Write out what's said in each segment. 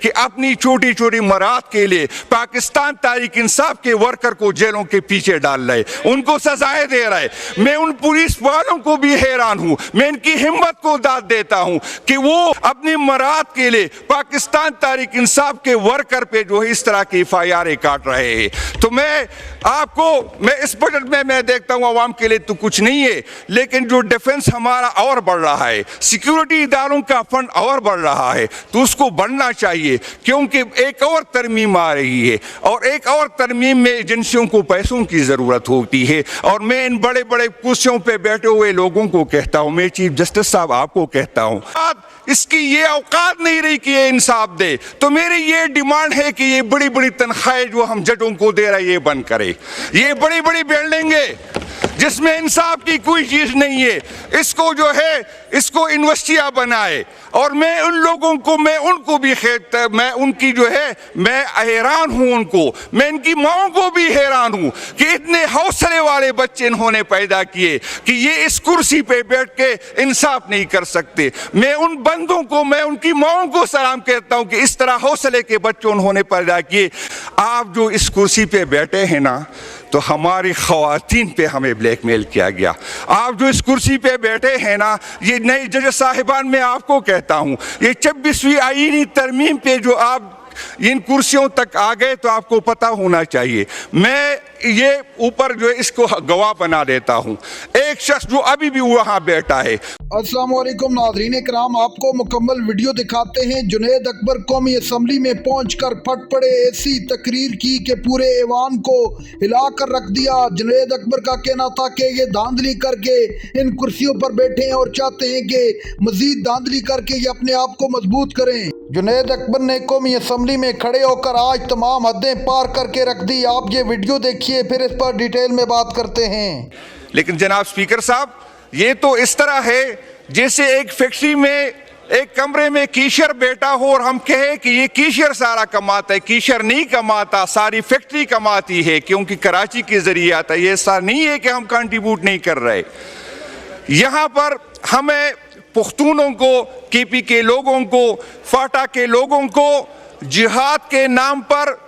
कि अपनी छोटी छोटी मराद के लिए पाकिस्तान तहरीक इंसाफ के वर्कर को जेलों के पीछे डाल रहे, उनको सजाएं दे रहे। मैं उन पुलिस वालों को भी हैरान हूं, मैं इनकी हिम्मत को दाद देता हूं कि वो अपनी मराद के लिए पाकिस्तान तहरीक इंसाफ के वर्कर पे जो है इस तरह की FIR काट रहे हैं। तो मैं इस बजट में मैं देखता हूं अवाम के लिए तो कुछ नहीं है, लेकिन जो डिफेंस हमारा और बढ़ रहा है, सिक्योरिटी इदारों का फंड और बढ़ रहा है, तो उसको बढ़ना चाहिए, क्योंकि एक और तरमीम आ रही है और एक और तरमीम में एजेंसियों को पैसों की ज़रूरत होती है। और मैं इन बड़े बड़े कुर्सियों पे बैठे हुए लोगों को कहता हूं, मैं चीफ जस्टिस साहब आपको कहता हूं, इसकी ये औकात नहीं रही कि ये इंसाफ दे, तो मेरी ये डिमांड है कि ये बड़ी बड़ी तनख्वाहें जो हम जजों को दे रहे हैं ये बंद करे। ये बड़ी बड़ी बिल्डिंगें जिसमें इंसाफ की कोई चीज नहीं है, इसको जो है इसको यूनिवर्सिटियां बनाए। और मैं उन लोगों को, मैं उनको भी मैं उनकी जो है मैं हैरान हूं उनको, मैं इनकी माओं को भी हैरान हूं कि इतने हौसले वाले बच्चे इन्होंने पैदा किए कि ये इस कुर्सी पे बैठ के इंसाफ नहीं कर सकते। मैं उन बंदों को, मैं उनकी माओं को सलाम कहता हूं कि इस तरह हौसले के बच्चे उन्होंने पैदा किए। आप जो इस कुर्सी पे बैठे हैं ना, तो हमारी ख़वातीन पे हमें ब्लैकमेल किया गया। आप जो इस कुर्सी पे बैठे हैं ना, ये नई जज साहिबान मैं आपको कहता हूँ, ये 26वीं आईनी तरमीम पे जो आप इन कुर्सियों तक आ गए तो आपको पता होना चाहिए। मैं ये ऊपर जो है इसको गवाह बना देता हूँ, एक शख्स जो अभी भी वहाँ बैठा है। अस्सलाम वालेकुम नाज़रीन इकराम, आपको मुकम्मल वीडियो दिखाते हैं। जुनैद अकबर कौमी असम्बली में पहुंचकर फट पड़े, ऐसी तकरीर की कि पूरे ऐवान को हिला कर रख दिया। जुनैद अकबर का कहना था कि ये धांधली करके इन कुर्सियों पर बैठे हैं और चाहते हैं कि मजीद धांधली करके ये अपने आप को मजबूत करें। जुनैद अकबर ने कौमी असम्बली में खड़े होकर आज तमाम हदें पार करके रख दी। आप ये वीडियो देखिए, फिर इस पर डिटेल में बात करते हैं। लेकिन जनाब स्पीकर साहब, ये तो इस तरह है जैसे एक फैक्ट्री में एक कमरे में कीशर बैठा हो और हम कहे कि ये कीशर सारा कमाता है। कीशर नहीं कमाता, सारी फैक्ट्री कमाती है, क्योंकि कराची के जरिए आता है। ये ऐसा नहीं है कि हम कंट्रीब्यूट नहीं कर रहे। यहाँ पर हमें पुख्तूनों को, केपी के लोगों को, फाटा के लोगों को जिहाद के नाम पर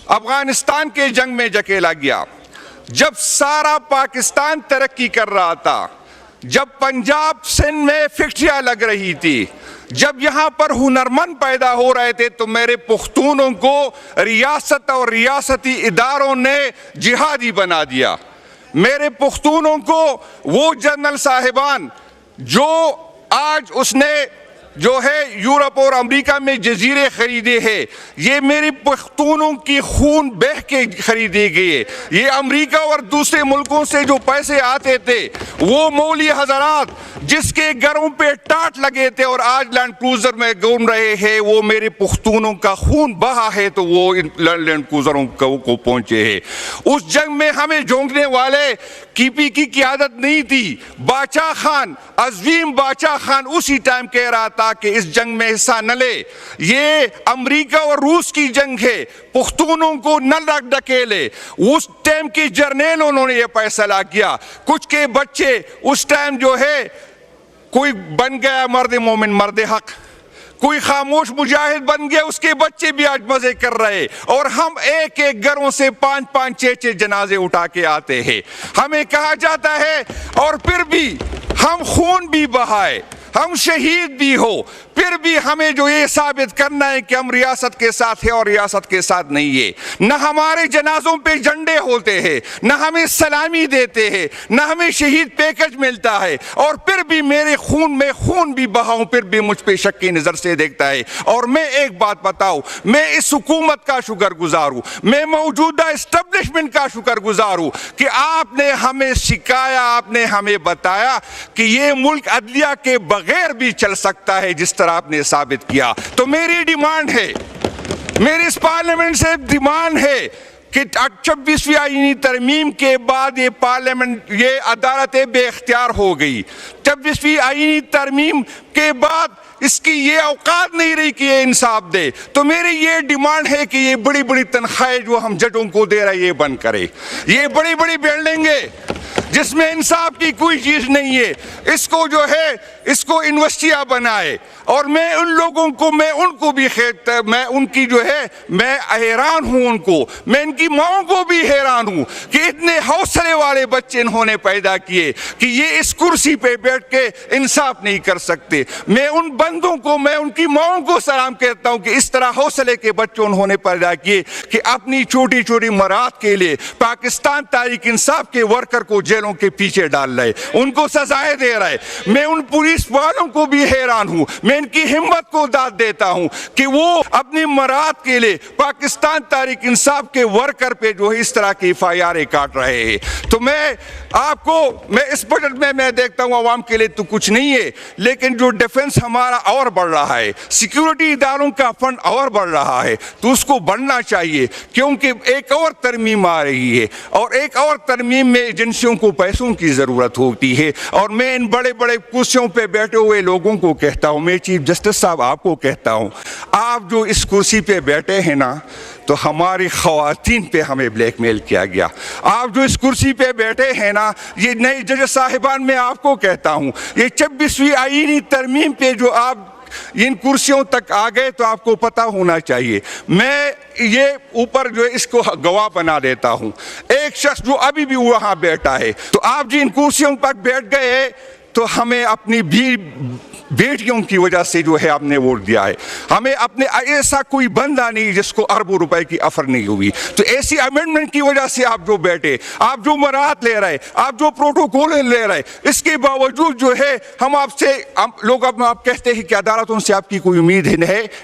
अफगानिस्तान के जंग में जकेला गया। जब सारा पाकिस्तान तरक्की कर रहा था, जब पंजाब सिंध में फैक्ट्रियां लग रही थी, जब यहाँ पर हुनरमंद पैदा हो रहे थे, तो मेरे पुख्तूनों को रियासत और रियासती इदारों ने जिहादी बना दिया। मेरे पुख्तूनों को वो जनरल साहिबान जो आज उसने जो है यूरोप और अमेरिका में जजीरे खरीदे हैं, ये मेरी पख्तूनों की खून बह के खरीदे गए। ये अमेरिका और दूसरे मुल्कों से जो पैसे आते थे, वो मौली हजरात जिसके घरों पे टाट लगे थे और आज लैंड क्रूजर में घूम रहे हैं, वो मेरे पख्तूनों का खून बहा है तो वो इन लैंड क्रूजरों को पहुंचे हैं। उस जंग में हमें झोंकने वाले कीपी की क़यादत नहीं थी। बादशाह खान, अज़ीम बादशाह खान उसी टाइम कह रहा था कि इस जंग में हिस्सा न ले, ये अमेरिका और रूस की जंग है, पुख्तूनों को न ढकेले। उस टाइम की जर्नल उन्होंने ये फैसला किया। कुछ के बच्चे उस टाइम जो है, कोई बन गया मर्द मोमिन, मर्द हक, कोई खामोश मुजाहिद बन गया, उसके बच्चे भी आज मजे कर रहे। और हम एक एक घरों से 5-5, 6-6 जनाजे उठा के आते हैं। हमें कहा जाता है और फिर भी हम खून भी बहाए, हम शहीद भी हो, फिर भी हमें जो ये साबित करना है कि हम रियासत के साथ है और रियासत के साथ नहीं है। न हमारे जनाजों पे झंडे होते हैं, न हमें सलामी देते हैं, न हमें शहीद पैकेज मिलता है, और फिर भी मेरे खून में खून भी बहाऊं, फिर भी मुझ पे शक की नजर से देखता है। और मैं एक बात बताऊं, मैं इस हुकूमत का शुक्रगुजार हूं, मैं मौजूदा एस्टेब्लिशमेंट का शुक्रगुजार हूं कि आपने हमें सिखाया, आपने हमें बताया कि ये मुल्क अदलिया के बगैर भी चल सकता है, जिस तरह आपने साबित किया। तो मेरी डिमांड है, मेरी इस पार्लियामेंट से डिमांड है कि 26वीं आईनी तरमीम के बाद ये पार्लियामेंट, ये अदालतें बेख्तियार हो गई। 26वीं आईनी तरमीम के बाद इसकी ये औकात नहीं रही कि ये इंसाफ दे। तो मेरी ये डिमांड है कि ये बड़ी बड़ी तनख्वाहें जो हम जजों को दे रहे हैं ये बंद करे। ये बड़ी बड़ी बिल्डिंगें جس میں انصاف کی کوئی چیز نہیں ہے، اس کو جو ہے اس کو یونیورسٹیاں بنائے. اور میں ان لوگوں کو میں ان کو بھی میں ان کی جو ہے میں حیران ہوں، ان کو میں ان کی ماں کو بھی حیران ہوں کہ اتنے حوصلے والے بچے انہوں نے پیدا کیے کہ یہ اس کرسی پہ بیٹھ کے انصاف نہیں کر سکتے. میں ان بندوں کو میں ان کی ماں کو سلام کہتا ہوں کہ اس طرح حوصلے کے بچے انہوں نے پیدا کیے کہ اپنی چھوٹی چھوٹی مراد کے لیے پاکستان تحریک انصاف کے ورکر کو جیلوں کے پیچھے ڈال رہے، ان کو سزائیں دے رہے. میں ان پولیس والوں کو بھی حیران ہوں، میں ان کی ہمت کو داد دیتا ہوں کہ وہ اپنی مراد کے لیے پاکستان تحریک انصاف کے ورکر پہ جو ہے اس طرح کی FIR کاٹ رہے ہیں. تو میں آپ کو میں اس بجٹ میں دیکھتا ہوں عوام کے لیے تو کچھ نہیں ہے، لیکن جو ڈیفنس ہمارا اور بڑھ رہا ہے، سیکیورٹی اداروں کا فنڈ اور بڑھ رہا ہے، تو اس کو بڑھنا چاہیے کیونکہ ایک اور ترمیم آ رہی ہے اور ایک اور ترمیم میں ایجنسیوں کو پیسوں کی ضرورت ہوتی ہے. اور میں ان بڑے بڑے کرسیوں پہ بیٹھے ہوئے لوگوں کو کہتا ہوں، میں چیف جسٹس صاحب آپ کو کہتا ہوں، آپ جو اس کرسی پہ بیٹھے ہیں نا تو ہماری خواتین پہ ہمیں بلیک میل کیا گیا. آپ جو اس کرسی پہ بیٹھے ہیں نا، یہ نئے جج صاحبان میں آپ کو کہتا ہوں، یہ 26ویں آئینی ترمیم پہ جو آپ ان کرسیوں تک آ گئے تو آپ کو پتہ ہونا چاہیے. میں یہ اوپر جو ہے اس کو گواہ بنا دیتا ہوں، ایک شخص جو ابھی بھی وہاں بیٹھا ہے، تو آپ جن کرسیوں پر بیٹھ گئے تو ہمیں اپنی بیٹیوں کی وجہ سے جو ہے آپ نے ووٹ دیا ہے. ہمیں اپنے ایسا کوئی بندہ نہیں جس کو اربوں روپے کی آفر نہیں ہوئی، تو ایسی امینڈمنٹ کی وجہ سے آپ جو بیٹھے، آپ جو مراحت لے رہے، آپ جو پروٹوکول لے رہے، اس کے باوجود جو ہے ہم آپ سے لوگ آپ کہتے ہیں کہ عدالتوں سے آپ کی کوئی امید ہے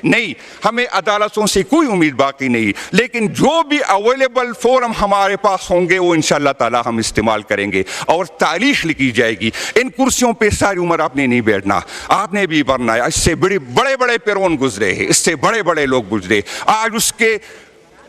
نہیں. ہمیں عدالتوں سے کوئی امید باقی نہیں، لیکن جو بھی اویلیبل فورم ہمارے پاس ہوں گے وہ انشاءاللہ تعالی ہم استعمال کریں گے اور تاریخ لکھی جائے گی. ان کرسیوں پہ ساری عمر آپ نے نہیں بیٹھنا، آپ نے بھی بننا ہے. اس سے بڑے بڑے پیرون گزرے ہیں، اس سے بڑے بڑے لوگ گزرے، آج اس کے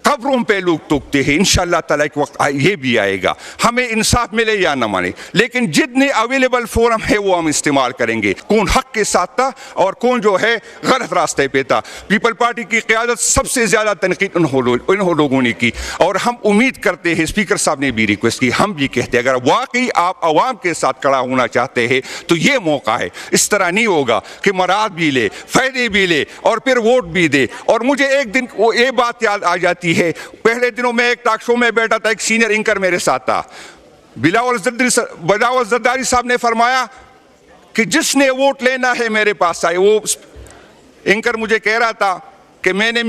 قبروں پہ لوگ ٹوکتے ہیں. انشاءاللہ تعالیٰ ایک وقت یہ بھی آئے گا، ہمیں انصاف ملے یا نہ ملے، لیکن جتنے اویلیبل فورم ہے وہ ہم استعمال کریں گے. کون حق کے ساتھ تھا اور کون جو ہے غلط راستے پہ تھا. پیپل پارٹی کی قیادت سب سے زیادہ تنقید انہوں لوگوں نے کی، اور ہم امید کرتے ہیں، اسپیکر صاحب نے بھی ریکویسٹ کی، ہم بھی کہتے ہیں اگر واقعی آپ عوام کے ساتھ کھڑا ہونا چاہتے ہیں تو یہ موقع ہے. اس طرح نہیں ہوگا کہ مراد بھی لے، فائدے بھی لے اور پھر ووٹ بھی دے. اور مجھے ایک دن یہ بات یاد آ جاتی ہے، پہلے دنوں میں ایک ٹاک شو میں بیٹھا تھا، ایک سینئر اینکر میرے ساتھ تھا، بلاول زرداری صاحب نے فرمایا کہ جس نے ووٹ لینا ہے میرے پاس آئے. وہ اینکر مجھے کہہ رہا تھا کہ میں نے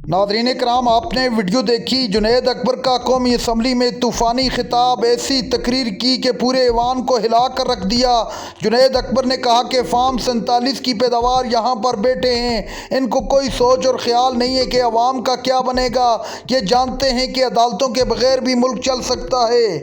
ناظرین کرام، آپ نے ویڈیو دیکھی. جنید اکبر کا قومی اسمبلی میں طوفانی خطاب، ایسی تقریر کی کہ پورے ایوان کو ہلا کر رکھ دیا. جنید اکبر نے کہا کہ فارم 47 کی پیداوار یہاں پر بیٹھے ہیں، ان کو کوئی سوچ اور خیال نہیں ہے کہ عوام کا کیا بنے گا. یہ جانتے ہیں کہ عدالتوں کے بغیر بھی ملک چل سکتا ہے.